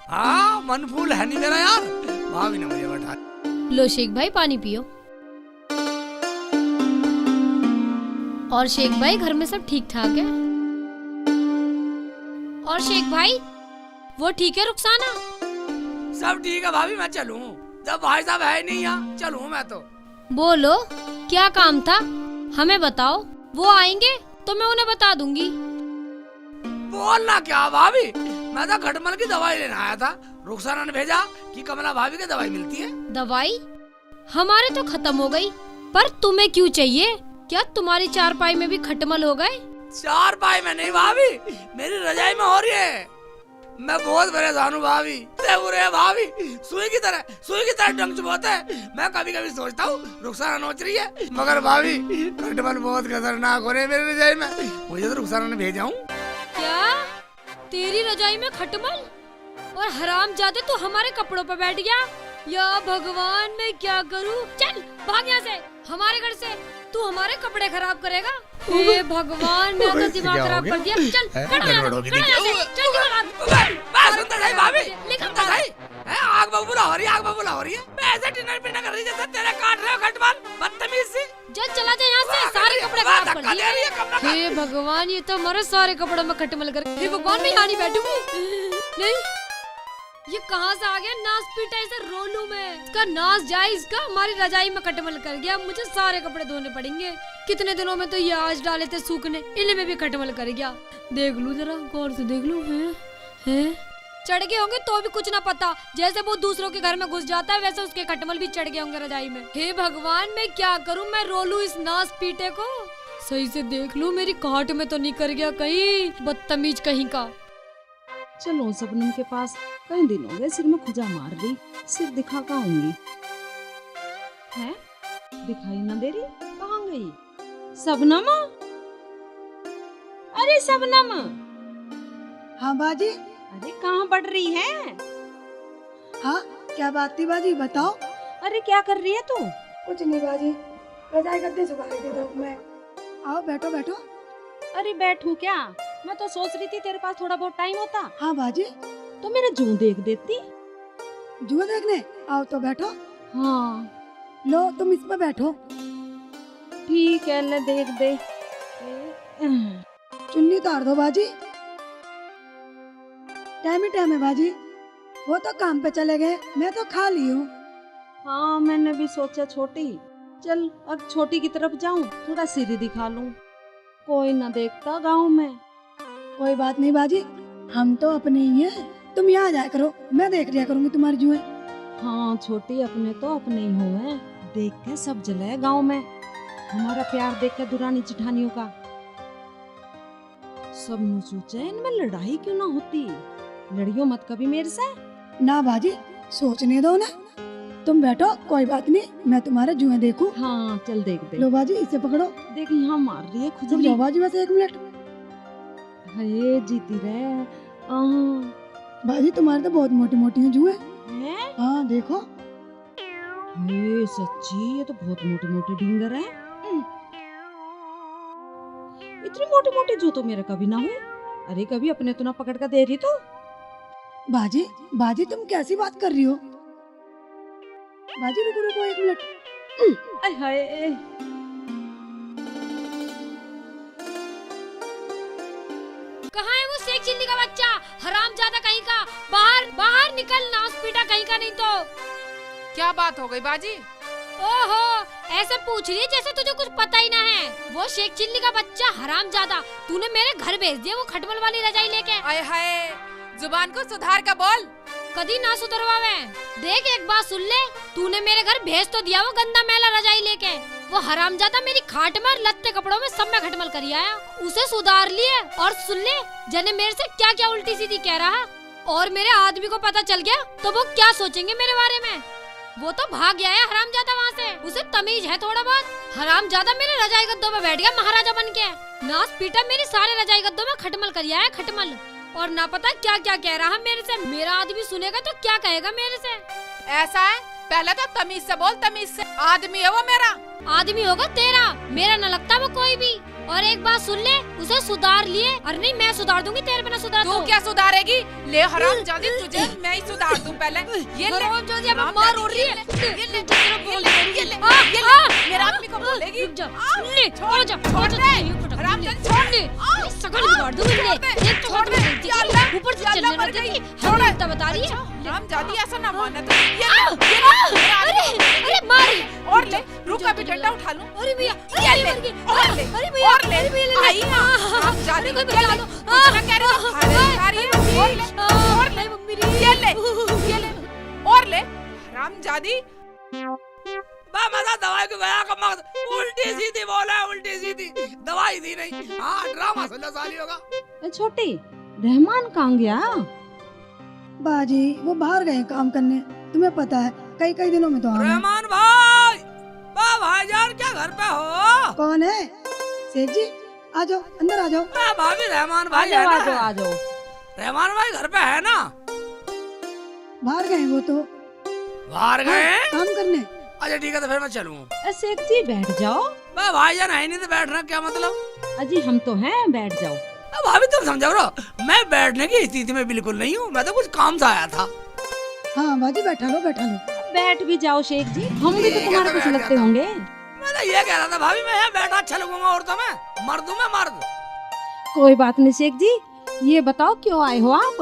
हाँ मन फूल है नहीं मेरा यार, भाभी ने मुझे बैठा। लो शेख भाई पानी पियो। और शेख भाई घर में सब ठीक ठाक है? और शेख भाई वो ठीक है रुखसाना? सब ठीक है भाभी, मैं चलूं? जब भाई साहब है नहीं यहाँ, चलूं मैं तो। बोलो क्या काम था, हमें बताओ, वो आएंगे तो मैं उन्हें बता दूंगी। बोलना क्या भाभी, मैं तो खटमल की दवाई लेने आया था, रुखसाना ने भेजा कि कमला भाभी की दवाई मिलती है। दवाई हमारे तो खत्म हो गई, पर तुम्हें क्यों चाहिए? क्या तुम्हारी चारपाई में भी खटमल हो गए? चारपाई में नहीं भाभी, मेरी रजाई में हो रही है। मैं बहुत परेशान हूँ भाभी, भाभी सुई की तरह डंक चुभोते है। मैं कभी कभी सोचता हूँ रुखसाना नोच रही है, मगर भाभी खटमल बहुत खतरनाक हो रहे हैं मेरी रजाई में, मुझे तो रुखसाना ने भेजा हूँ। क्या तेरी रजाई में खटमल? और हरामजादे तू हमारे कपड़ों पर बैठ गया। या भगवान मैं क्या करूँ? चल भाग यहाँ से, हमारे घर से। तू हमारे कपड़े खराब करेगा? हे भगवान मेरा तो दिमाग खराब कर दिया। चल खड़ा यहाँ से, भाभी आग बबूला हो रही है, मैं ऐसे डिनर पिनर कर रही जैसे तेरे काट रहे हो खटमल, बदतमीज सी। चला जा यहाँ से, सारे कपड़े खराब कर दिए। हे भगवान ये तो हमारे सारे कपड़ों में खटमल कर। हे भगवान मैं यहाँ नहीं बैठूंगी। नहीं ये कहाँ से आ गया नास पीटा ऐसे रोलू में। इसका नास जाए, इसका हमारी रजाई में खटमल कर गया। मुझे सारे कपड़े धोने पड़ेंगे। कितने दिनों में तो ये आज डाले थे सूखने, इनमें भी खटमल कर गया। देख लूं जरा गौर से देख लूं। हैं चढ़ गए होंगे तो भी कुछ ना पता, जैसे वो दूसरों के घर में घुस जाता है वैसे उसके खटमल भी चढ़ गए होंगे रजाई में। हे भगवान मैं क्या करूं, मैं रोलू इस नास पीटे को। सही से देख लूं मेरी काट में तो नहीं कर गया कहीं, बदतमीज कहीं का। चलो सबनम के पास, कई दिन हो गए सिर में खुजा मार दी, सिर दिखा का आऊंगी। है दिखाई ना दे रही, कहाँ गई सबनम? अरे सबनम। हाँ बाजी। अरे कहाँ बढ़ रही है? हाँ क्या बात थी बाजी, बताओ। अरे क्या कर रही है तू? कुछ नहीं बाजी, रजाई गद्दे सुखा रही थी धूप में। आओ बैठो बैठो। अरे बैठूं क्या, मैं तो सोच रही थी तेरे पास थोड़ा बहुत टाइम होता। हाँ बाजी। तो मेरे जूं देख देती। जुआ देखने? आओ तो बैठो। हाँ लो तुम इसमें बैठो। ठीक है ले देख दे। चुन्नी उतार दो बाजी। टाइम ही टाइम है बाजी, वो तो काम पे चले गए, मैं तो खा ली हूँ। हाँ मैंने भी सोचा छोटी, चल अब छोटी की तरफ जाऊं, थोड़ा सिर दिखा लूं, कोई ना देखता गांव में। कोई बात नहीं बाजी, हम तो अपने ही हैं, तुम यहाँ जाया करो, मैं देख लिया करूंगी तुम्हारी जुए। हाँ छोटी अपने तो अपने ही हुए, देख के सब जले गांव में, हमारा प्यार देख के दुरानी जिठानियों का। सब ने सोचा इनमें लड़ाई क्यों ना होती, लड़ियो मत कभी मेरे से। ना बाजी सोचने दो ना, तुम बैठो, कोई बात नहीं, मैं तुम्हारे जुए देखूं। हाँ चल देख दे। लो बाजी इसे पकड़ो। देख यहाँ मार रही है खुजली। जाओ बाजी बस 1 मिनट। हाय जीती रहे। बाजी तुम्हारे तो बहुत मोटी मोटी हैं जुए। हैं? हाँ देखो। ये सच्ची ये तो बहुत मोटे मोटे ढींगर है। इतनी मोटी मोटी जो तो मेरा कभी ना हुई। अरे कभी अपने तो ना पकड़ कर दे रही तू। बाजी बाजी तुम कैसी बात कर रही हो? बाजी रुको रुको 1 मिनट। हाय कहाँ है वो शेख चिल्ली का बच्चा, हरामजादा कहीं का? बाहर बाहर निकल, नास पीटा कहीं का। नहीं तो क्या बात हो गई बाजी? ओहो ऐसे पूछ रही है जैसे तुझे कुछ पता ही ना है। वो शेख चिल्ली का बच्चा हरामजादा तूने मेरे घर भेज दिया वो खटमल वाली रजाई लेके। आय हाय जुबान को सुधार का बोल। कदी ना सुधरवावे। देख एक बात सुन ले, तूने मेरे घर भेज तो दिया वो गंदा मैला रजाई लेके, वो हरामजादा मेरी खाट में लत्ते कपड़ों में सब में खटमल करी आया। उसे सुधार लिए और सुन ले जने मेरे से क्या क्या उल्टी सीधी कह रहा, और मेरे आदमी को पता चल गया तो वो क्या सोचेंगे मेरे बारे में। वो तो भाग गया है हरामजादा वहाँ से, उसे तमीज है थोड़ा बहुत। हरामजादा मेरे रजाई गद्दों में बैठ गया महाराजा बन के, नास पीटा मेरी सारे रजाई गद्दों में खटमल कर आया खटमल, और ना पता क्या क्या कह रहा मेरे से। मेरा आदमी सुनेगा तो क्या कहेगा मेरे से। ऐसा है, पहले तो तमीज से बोल, तमीज से। आदमी है वो मेरा। आदमी होगा तेरा, मेरा न लगता वो कोई भी। और एक बात सुन ले, उसे सुधार लिए। अरे नहीं, मैं सुधार दूंगी, तेरे बिना सुधार तू तो। क्या सुधारेगी? ले हराम जादी, तुझे मैं ही सुधार दूं पहले। ये ले हरामजादी, अब मार हो रही है। ये ले ये ले, मेरा आदमी को बोलेगी। रुक जा, ले, आ जा, छोड़ दे, हरामजादी, छोड़ दे। सकल बिगाड़ दूंगी, ले, एक छोड़ छोड़ दे, दे, या अल्लाह, ऊपर से या चलने अल्लाह लग मर गई। गई। छोड़। हम इतना बता रही है। हरामजादी, ऐसा ना मानना तू। ये ले, अरे मारी। और ले, रुक अभी डंडा उठा लूं। अरे भैया, ये ले, मर गई। और ले, अरे भैया, और ले, अरे भैया, ले, आई ना, हरामजादी, कोई ये बचा ले, लो। कुछ ना कह रही हूँ। अरे और ले, और ले, मम्मी ये ले, और ले, हरामजादी। मजा दवाई को गया का मकसद उल्टी सीधी बोला, उल्टी सीधी दवाई दी नहीं। हाँ ड्रामा सुन साली होगा। छोटी, रहमान कहाँ गया? बाजी वो बाहर गए काम करने, तुम्हें पता है कई कई दिनों में तो आना। रहमान भाई, भाईजान क्या घर पे हो? कौन है? सेठ जी आ जाओ, अंदर आ जाओ। भाभी रहमान भाई है ना? रहमान भाई घर पे है ना? बाहर गए वो तो, बाहर गए? काम करने। अच्छा ठीक है, तो फिर मैं चलूँ। सेठ जी बैठ जाओ। भाईजान है नहीं तो बैठना क्या मतलब? अजी हम तो हैं, बैठ जाओ। भाभी तुम समझो रहो, मैं बैठने की स्थिति में बिल्कुल नहीं हूँ, मैं तो कुछ काम से आया था। हाँ बाजी बैठा लो, बैठा लो। बैठ भी जाओ शेख जी, हम भी तो तुम्हारे कुछ लगते होंगे। मैं तो ये कह रहा था भाभी, मैं यहाँ बैठा अच्छा लगूंगा औरतों में, मर्द हूँ मैं मर्द। कोई बात नहीं शेख जी, ये बताओ क्यों आए हो आप?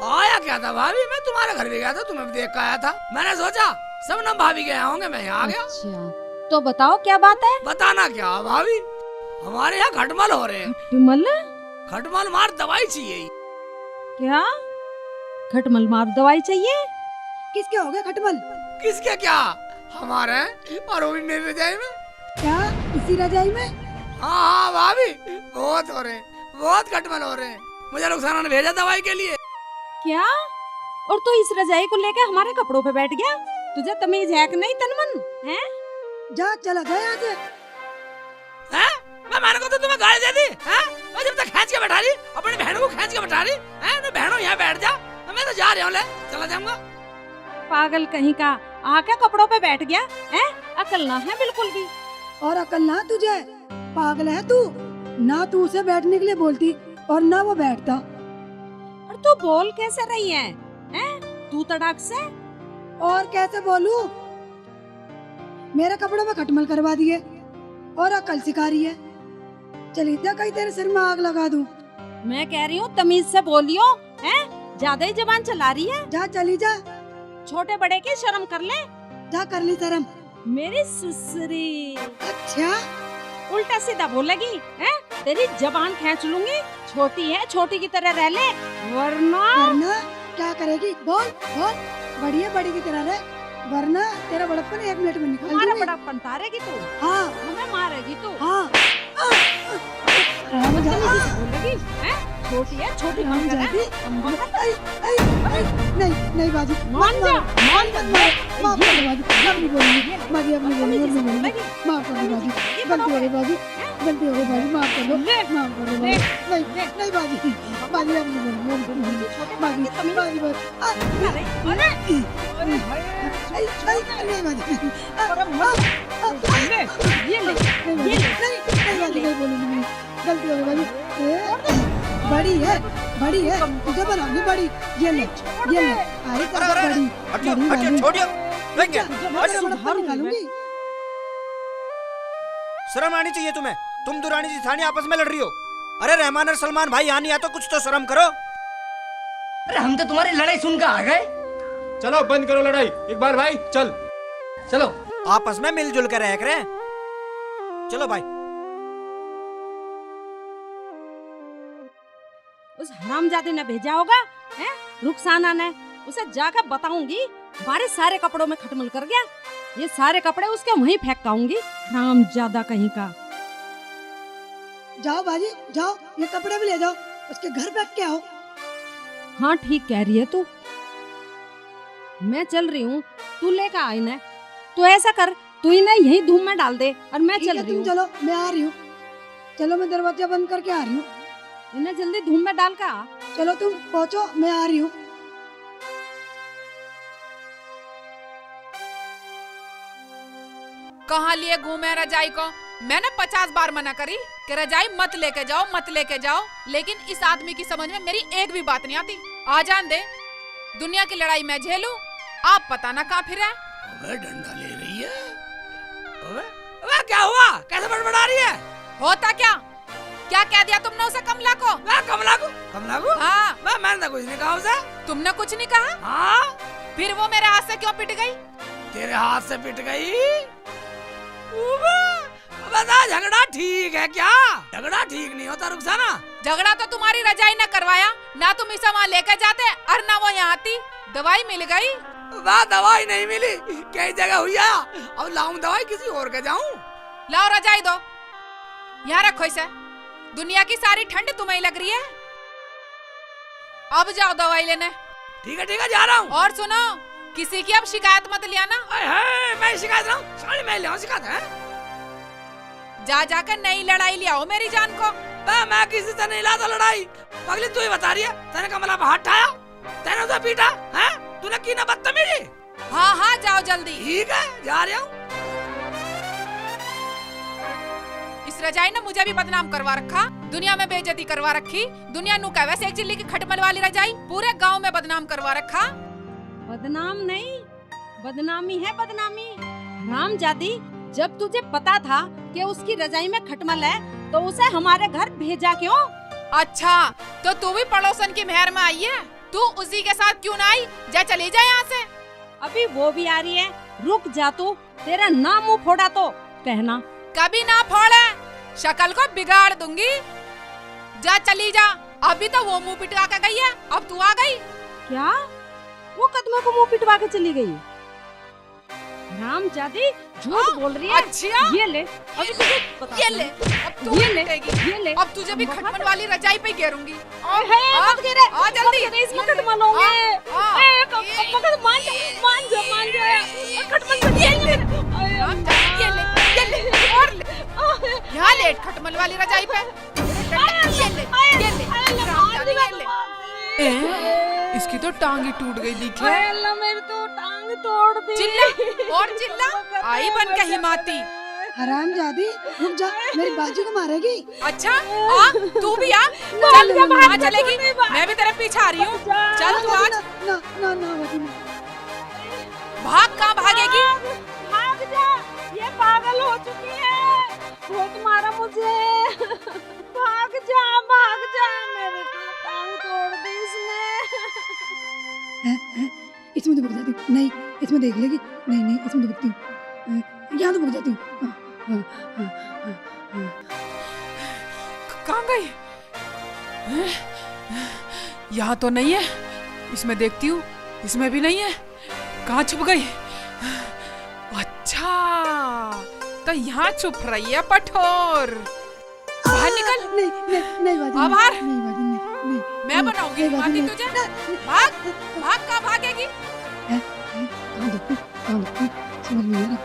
आया क्या था भाभी, मैं तुम्हारे घर भी गया था, तुम्हें भी देख कर आया था। मैंने सोचा सब ना भाभी गए होंगे, मैं यहाँ आ गया। अच्छा तो बताओ क्या बात है? बताना क्या भाभी, हमारे यहाँ खटमल हो रहे हैं। खटमल? खटमल मार दवाई चाहिए। क्या खटमल मार दवाई चाहिए? किसके हो गए खटमल? किसके क्या, हमारे और वो भी मेरी रजाई में। क्या इसी रजाई में? हाँ भाभी, बहुत हो रहे हैं, बहुत खटमल हो रहे हैं। मुझे रुखसाना ने भेजा दवाई के लिए। क्या? और तू इस रजाई को लेके हमारे कपड़ों पे बैठ गया? तुझे तमीज है कि नहीं तनमन? हैं? जा चला गया यहाँ से। हैं? मैंने को तो तुम्हें गाड़ी दे दी हैं? मैं जब तक खींच के बैठा रही, अपनी बहन को खींच के बैठा रही हैं? तो बहनों यहाँ बैठ जा, मैं तो जा रहा हूँ, ले चला जाऊंगा। पागल कहीं का, आके कपड़ों पे बैठ गया हैं? अकल ना है बिल्कुल भी। और अकल ना तुझे, पागल है तू। ना तू उसे बैठने के लिए बोलती और ना वो बैठता। और तू बोल कैसे रही है? हैं? तू तड़ाक से। और कैसे बोलूं? मेरे कपड़ों में खटमल करवा दिए और अकल सिखा रही है। चली जा, कहीं तेरे सिर में आग लगा दूं। मैं कह रही हूँ तमीज से बोलियो, हैं? ज्यादा ही जबान चला रही है। जा चली जा, छोटे बड़े की शर्म कर ले। जा कर ली शर्म। मेरी सुसरी अच्छा उल्टा सीधा बोलेगी हैं? तेरी जबान खींच लूंगी। छोटी है, छोटी की तरह रह ले, वरना वरना क्या करेगी? बोल बोल, बड़ी है बड़ी की तरह रह, वरना तेरा बड़प्पन 1 मिनट में निकाल हमारा दूंगी। बड़प्पन तारेगी तू। हाँ हमें मारेगी तू। हाँ बोलेगी हैं? छोटी है, छोटी हम की तरह। जाती। हम बहुत- नहीं नहीं बाजी, मान जा, मान जा। माफ कर दो बाजी, अब नहीं बोलूंगी बाजी, अब नहीं बोलूंगी, अब नहीं बोलूंगी। माफ कर दो बाजी, गलती हो गई बाजी, गलती हो गई बाजी, माफ कर दो, माफ कर दो बाजी। नहीं नहीं बाजी, बाजी अब नहीं बोलूंगी, अब नहीं बोलूंगी। बाजी बाजी बाजी अरे, अरे, नहीं बाजी, ये ले, नहीं बाजी, नहीं बोलूंगी, गलती हो गई बाजी। बड़ी है तुझे बनाऊंगी बड़ी। ये ले अरे बड़ी हटियो छोड़ियो, लेंगे निकालूंगी। शर्म आनी चाहिए तुम्हें, तुम दुरानी जिठानी आपस में लड़ रही हो। अरे रहमान और सलमान भाई यहाँ नहीं आते, कुछ तो शर्म करो। अरे हम तो तुम्हारी लड़ाई सुनकर आ गए। चलो बंद करो लड़ाई, इकबाल भाई चल। चलो आपस में मिलजुल कर रह करें। चलो भाई। उस हरामजादे ने भेजा होगा हैं? रुखसाना ने, उसे जाकर बताऊंगी हमारे सारे कपड़ों में खटमल कर गया। ये सारे कपड़े उसके वहीं फेंक आऊंगी, हरामजादा कहीं का। जाओ बाजी जाओ, ये कपड़े भी ले जाओ, उसके घर बैठ के आओ। हाँ ठीक कह रही है तू, मैं चल रही हूँ, तू लेकर आ इन्हें। तू ऐसा कर, तू इन्हें यहीं धूम में डाल दे और मैं ठीक चल है, रही तुम हूँ। चलो, मैं आ रही हूँ। चलो मैं दरवाजा बंद करके आ रही हूँ। इन्हें जल्दी धूम में डाल कर आ। चलो तुम पहुँचो, मैं आ रही हूँ। कहाँ लिए घूमे रजाई को? मैंने 50 बार मना करी कि रजाई मत लेके जाओ, मत लेके जाओ, लेकिन इस आदमी की समझ में मेरी एक भी बात नहीं आती। आ जान दे, दुनिया की लड़ाई मैं झेलूं, आप पता ना कहाँ फिर है। अबे डंडा ले रही है। अबे क्या हुआ? कैसे बड़बड़ा रही है? होता क्या? क्या कह दिया तुमने उसे कमला को? कमला को? कमला को? हाँ। मैंने तो कुछ नहीं कहा उसे। तुमने कुछ नहीं कहा? हाँ। फिर वो मेरे हाथ से क्यों पिट गई? तेरे हाथ से पिट गई? बता, झगड़ा ठीक है क्या? झगड़ा ठीक नहीं होता रुखसाना। झगड़ा तो तुम्हारी रजाई ने करवाया, ना तुम इसे वहाँ लेकर जाते और ना वो यहाँ आती। दवाई मिल गई? वाह, दवाई नहीं मिली, कई जगह हुई है। अब लाऊं दवाई किसी और के जाऊं? लाओ रजाई दो, यहाँ रखो इसे। दुनिया की सारी ठंड तुम्हें लग रही है। अब जाओ दवाई लेने। ठीक है जा रहा हूँ। और सुनो, किसी की अब शिकायत मत लिया ना। मैं शिकायत लाऊं? साड़ी मैं ले आऊं शिकायत है? जा जाकर नई लड़ाई ले आओ मेरी जान को। मैं किसी से नहीं लाता लड़ाई। पगली तू ही बता रही है, तूने कमला पर हाथ उठाया, तूने उसे पीटा है, तूने की ना बदतमीजी। हाँ जाओ जल्दी। ठीक है, जा रहा हूँ। इस रजाई ने मुझे भी बदनाम करवा रखा, दुनिया में बेइज्जती करवा रखी। दुनिया नु वैसे एक चिल्ली की खटमल वाली रजाई पूरे गांव में बदनाम करवा रखा। बदनाम नहीं, बदनामी है बदनामी। हरामजादी, जब तुझे पता था कि उसकी रजाई में खटमल है तो उसे हमारे घर भेजा क्यों? अच्छा, तो तू भी पड़ोसन की मेहर में आई है? तू उसी के साथ क्यों ना आई? जा चली जा यहाँ से। अभी वो भी आ रही है, रुक जा तू, तेरा नाम मुंह फोड़ा तो कहना। कभी ना फोड़े, शक्ल को बिगाड़ दूंगी। जा चली जा, अभी तो वो मुंह पिटवा के गई है, अब तू आ गई। क्या? वो कदमों को मुंह पिटवा के चली गई? रामजादी झूठ बोल रही है। अच्छा, ये ले, अभी तुझे बताती ये ले, हूँ। अब तू ये ले, पिटेगी। ये ले। अब तुझे भी खटमल वाली रजाई पे घेरूंगी। मत गिरे, आ जल्दी। मत गिरे, इसमें खटमल होंगे। पकड़, मान जा, खटमल से ये ले, और ले। यहाँ लेट खटमल वाली रजाई पे। ये ले। इसकी तो टांग ही टूट गई दिखे। अल्लाह, मेरी तो टांग तोड़ दी। चिल्ला और चिल्ला, आई बन के हिमाती। हरामजादी, रुक जा, मेरी बाजी को मारेगी। अच्छा, आ तू भी आ। चल, कहाँ चलेगी? मैं भी तेरे पीछे आ रही हूँ। चल तू आज। ना बाजी ना। भाग, कहाँ भागेगी? भाग जा, ये पागल हो चुकी है, बहुत मारा मुझे। भाग जा, मेरे तो टांग तोड़ दी इसने। इसमें तो भग जाती हूँ। नहीं, इसमें देख लेगी। नहीं, इसमें तो भगती हूँ। यहाँ तो भग जाती हूँ। कहाँ गई? यहाँ तो नहीं है, इसमें देखती हूँ, इसमें भी नहीं है। कहाँ छुप गई? अच्छा, तो यहाँ छुप रही है पठोर। बाहर निकल। नहीं बाजी, बाहर। नहीं बाजी, नहीं। मैं बनाऊंगी हिमाती तुझे। भाग, कहाँ भागेगी? कहाँ देखूं? समझ में नहीं आ रहा।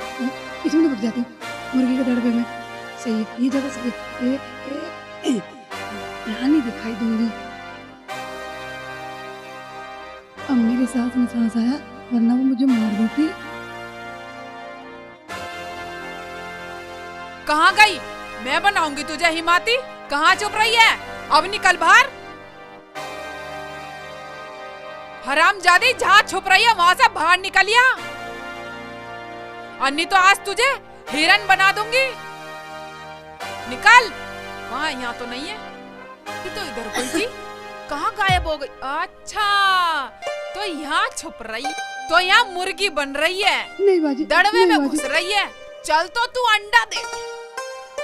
इसमें तो भग जाती हूँ, मुर्गी के दड़बे में। सही है, ये जगह सही है। यहाँ नहीं दिखाई दूंगी। अब मेरे सांस में सांस आया, वरना वो मुझे मार देती। कहाँ गई? मैं बनाऊंगी तुझे हिमाती। कहाँ छुप रही है? अब निकल बाहर। हरामजादी, जहाँ छुप रही है वहाँ से बाहर निकलिया, अन्नी तो आज तुझे हिरन बना दूंगी। निकल। वहाँ, यहाँ तो नहीं है। ये तो इधर कोई थी, कहाँ गायब हो गई? अच्छा, तो यहाँ छुप रही, तो यहाँ मुर्गी बन रही है, नहीं बाजी, दड़वे नहीं में बाजी। घुस रही है। चल तो तू अंडा दे,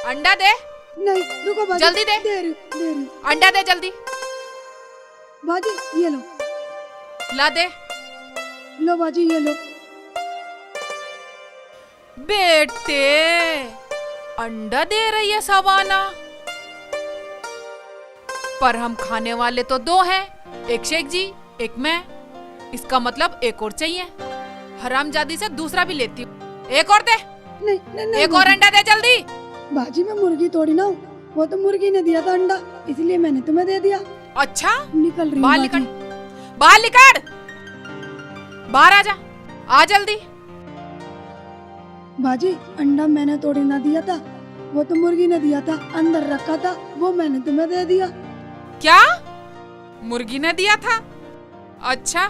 अंडा दे। नहीं, रुको बाजी, जल्दी दे। दे रही हूँ। अंडा दे जल्दी। बाजी, ये लो। ला दे। लो बाजी, ये लो। बेटे, अंडा दे रही है सवाना, पर हम खाने वाले तो दो हैं, एक शेख जी, एक मैं। इसका मतलब एक और चाहिए। हरामजादी से दूसरा भी लेती हूँ। एक और दे। नहीं, एक और अंडा दे जल्दी। बाजी, मैं मुर्गी थोड़ी ना हूँ, वो तो मुर्गी ने दिया था अंडा, इसलिए मैंने तुम्हें दे दिया। अच्छा, निकल रही बाहर हूँ निकल, बाजी। बाहर निकल, बाहर आ जा, आ जल्दी। बाजी, अंडा मैंने तोड़े ना दिया था, वो तो मुर्गी ने दिया था, अंदर रखा था, वो मैंने तुम्हें दे दिया। क्या मुर्गी ने दिया था? अच्छा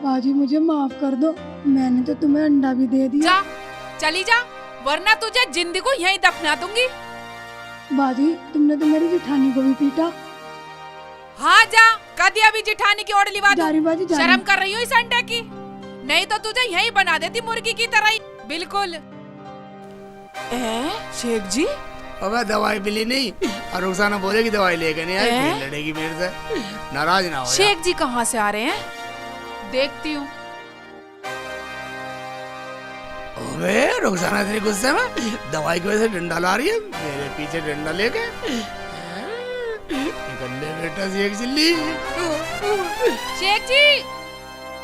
बाजी मुझे माफ कर दो, मैंने तो तुम्हें अंडा भी दे दिया। जा, चली जा, वरना तुझे जिंदगी को यहीं दफना दूंगी। बाजी तुमने तो मेरी जेठानी को भी पीटा। हाँ जा, कदी अभी जिठानी की ओढ़ लिवा दूं। जारी बाजी जारी। शर्म कर रही हो इस अंडे की? नहीं तो तुझे यहीं बना देती मुर्गी की तरह ही, बिल्कुल। शेख जी, अबे दवाई मिली नहीं और रुखसाना बोलेगी दवाई लेके नहीं आई, फिर लड़ेगी मेरे से। नाराज ना हो जा। शेख जी कहाँ से आ रहे हैं? देखती हूँ। अबे रुखसाना इतनी गुस्से में दवाई की वजह से डंडा ला रही है, मेरे पीछे डंडा लेके। निकल ले बेटा शेख चिल्ली।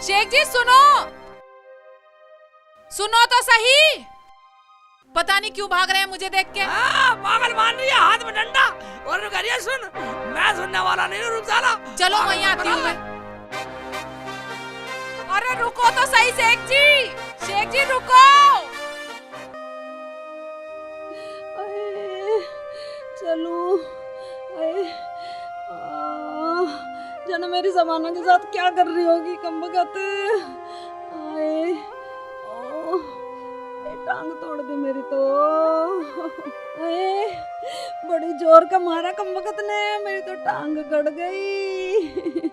शेख जी सुनो, सुनो तो सही। पता नहीं क्यों भाग रहे हैं मुझे देख के। पागल मान रही है, हाथ में डंडा और कह रही है सुन, मैं सुनने वाला नहीं हूँ रुखसाना। चलो वहीं आती हूँ मैं। अरे रुको तो सही शेख जी रुको। चलो जाना मेरी जमाना के साथ क्या कर रही होगी कमबख्त। आए ओ टांग तोड़ दी मेरी तो। आए बड़ी जोर का मारा कमबख्त ने, मेरी तो टांग गड़ गई।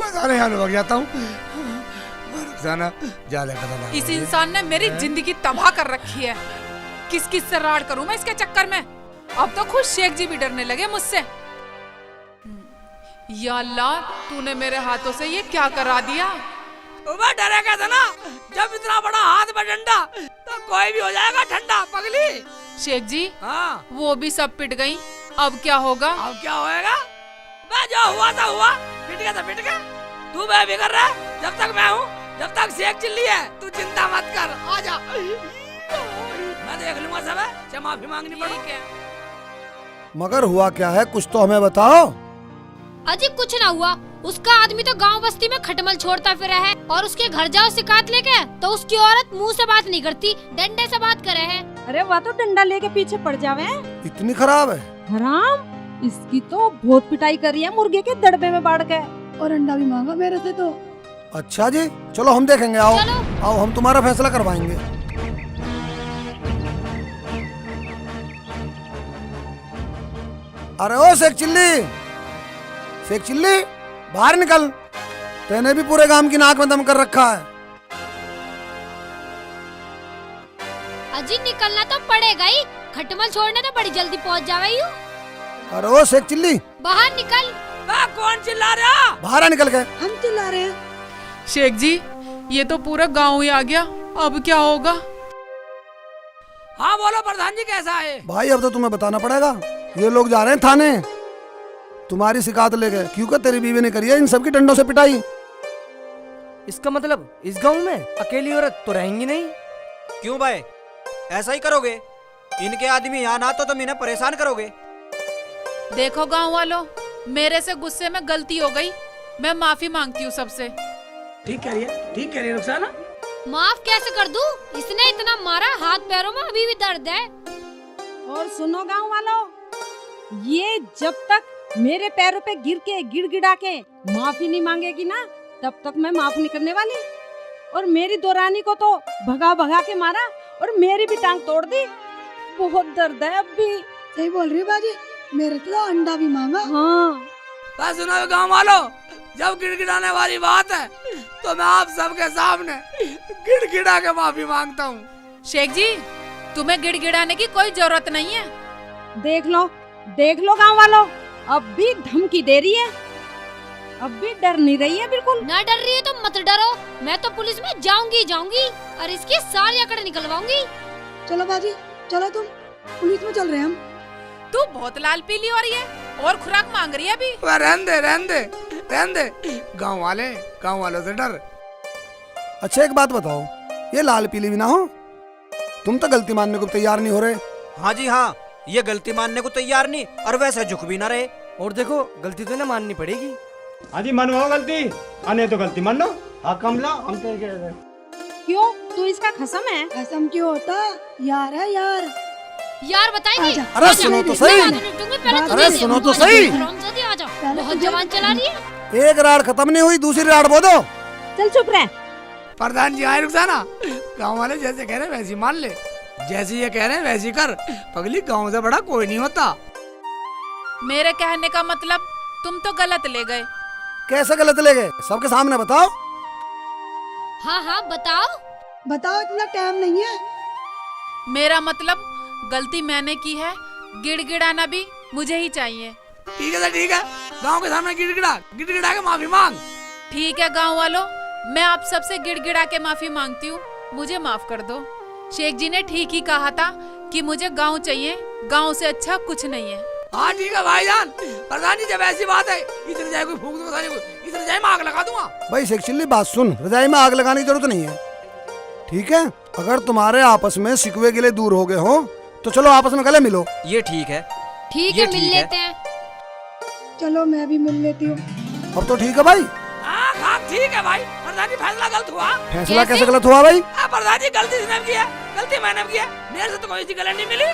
सारे हाल हो जाता हूँ। रुखसाना ज्यादा कदम। इस इंसान ने मेरी जिंदगी तबाह कर रखी है। किस किस से राड़ करूं मैं इसके चक्कर में। अब तो खुद शेख जी भी डरने लगे मुझसे। या अल्लाह, तूने मेरे हाथों से ये क्या करा दिया? डरेगा था ना, जब इतना बड़ा हाथ में डंडा तो कोई भी हो जाएगा ठंडा पगली। शेख जी, हाँ वो भी सब पिट गई, अब क्या होगा? अब क्या होएगा? मैं जो हुआ था हुआ, पिट गया था पिट गया। तू भी कर रहा है, जब तक मैं हूँ, जब तक शेख चिल्ली है, तू चिंता मत कर, आजा। मैं देख लूंगा सब, चाहे माफी मांगनी पड़े। मगर हुआ क्या है, कुछ तो हमें बताओ। अजी कुछ ना हुआ, उसका आदमी तो गांव बस्ती में खटमल छोड़ता फिरा है, और उसके घर जाओ शिकायत लेके तो उसकी औरत मुंह से बात नहीं करती, डंडे से बात करे है। अरे वह तो डंडा लेके पीछे पड़ जावे। इतनी खराब है? हराम, इसकी तो बहुत पिटाई करी है मुर्गे के दड़बे में बाढ़ के, और अंडा भी मांगा मेरे से तो। अच्छा जी, चलो हम देखेंगे। आओ चलो। आओ, हम तुम्हारा फैसला करवाएंगे। अरे ओ शेख चिल्ली, बाहर निकल। तेने भी पूरे गांव की नाक में दम कर रखा है। अजी निकलना तो पड़ेगा ही, खटमल छोड़ने तो बड़ी जल्दी पहुंच जावे यूं। अरे ओ शेख चिल्ली, बाहर निकल। कौन चिल्ला रहा? बाहर आ निकल के। हम चिल्ला रहे हैं। शेख जी, ये तो पूरा गांव ही आ गया, अब क्या होगा? हाँ बोलो प्रधान जी, कैसा है? भाई अब तो तुम्हें बताना पड़ेगा, ये लोग जा रहे हैं थाने तुम्हारी शिकायत लेके, क्योंकि तेरी बीवी ने करी है इन सबकी डंडों से पिटाई। इसका मतलब इस गांव में अकेली औरत तो रहेंगी नहीं? क्यों भाई, ऐसा ही करोगे? इनके आदमी यहाँ ना तो तुम इन्हें परेशान करोगे। देखो गांव वालों, मेरे से गुस्से में गलती हो गई, मैं माफी मांगती हूँ सबसे। ठीक कह रही है रुखसाना। माफ कैसे कर दूं? इसने इतना मारा, हाथ पैरों में अभी भी दर्द है। और सुनो गांव वालों, ये जब तक मेरे पैरों पे गिर के गिड़गिड़ा के माफी नहीं मांगेगी ना, तब तक मैं माफ नहीं करने वाली। और मेरी दोरानी को तो भगा भगा के मारा और मेरी भी टांग तोड़ दी, बहुत दर्द है अब भी। सही बोल रही है बाजी, मेरे तो अंडा भी मांगा। हाँ बस सुनो गांव वालों, जब गिड़गिड़ाने वाली बात है तो मैं आप सबके सामने गिड़गिड़ा के माफी मांगता हूँ। शेख जी, तुम्हें गिड़गिड़ाने की कोई जरूरत नहीं है। देख लो गांव वालों, अब भी धमकी दे रही है, अब भी डर नहीं रही है बिल्कुल। ना डर रही है तो मत डरो, मैं तो पुलिस में जाऊंगी और इसकी सारी अकड़ निकलवाऊंगी। चलो बाजी, चलो तुम, पुलिस में चल रहे हैं हम। तू बहुत लाल पीली हो रही है और खुराक मांग रही है अभी। रहने दे, गाँव वालों से डर। अच्छा एक बात बताओ, ये लाल पीली भी ना हो, तुम तो गलती मानने को तैयार नहीं हो रहे। हाँ जी हाँ, ये गलती मानने को तैयार नहीं और वैसे झुक भी ना रहे। और देखो, गलती तो ना माननी पड़ेगी। हाँ जी, मनवाओ गलती, आने तो गलती मान लो, हाँ कमला हम तो कह रहे क्यों तू इसका खसम है? कसम क्यों होता? यार है यार। यार बताएंगे। आजा। अरे सुनो तो सही। अरे सुनो तो सही। आजा पहले बहुत तुझे- जवान चला रही है। एक राड खत्म नहीं हुई दूसरी राड बो दो। चल चुप रह। प्रधान जी आए रुखसाना, गाँव वाले जैसे कह रहे हैं वैसी मान ले, जैसी ये कह रहे हैं वैसी कर। पगली गाँव से बड़ा कोई नहीं होता। मेरे कहने का मतलब तुम तो गलत ले गए। कैसे गलत ले गए? सबके सामने बताओ। हाँ हाँ बताओ। बताओ, इतना टाइम नहीं है। मेरा मतलब गलती मैंने की है, गिड़गिड़ाना भी मुझे ही चाहिए। ठीक है सर ठीक है, गाँव के सामने गिड़गिड़ा के माफी मांग। ठीक है गांव वालों, मैं आप सबसे गिड़गिड़ा के माफी मांगती हूँ, मुझे माफ कर दो। शेख जी ने ठीक ही कहा था कि मुझे गांव चाहिए, गांव से अच्छा कुछ नहीं है। हाँ ठीक है भाईजान, प्रधान जी जब ऐसी बात है इस रजाई को फूंक दूंगा, इस रजाई में आग लगा दूंगा। भाई शेख चिल्ली बात सुन, रजाई में आग लगाने की जरूरत नहीं है, ठीक है? अगर तुम्हारे आपस में शिकवे गिले दूर हो गए हो तो चलो आपस में गले मिलो। ये ठीक है। ठीक ये है मिल ठीक है। लेते हैं। चलो मैं भी मिल लेती हूँ। अब तो ठीक है भाई। हाँ ठीक है भाई, प्रधान जी फैसला गलत हुआ। फैसला कैसे गलत हुआ भाई? प्रधान जी गलती मैंने की है, गलती मैंने की है, मेरे से तो कोई सी गलत नहीं मिली।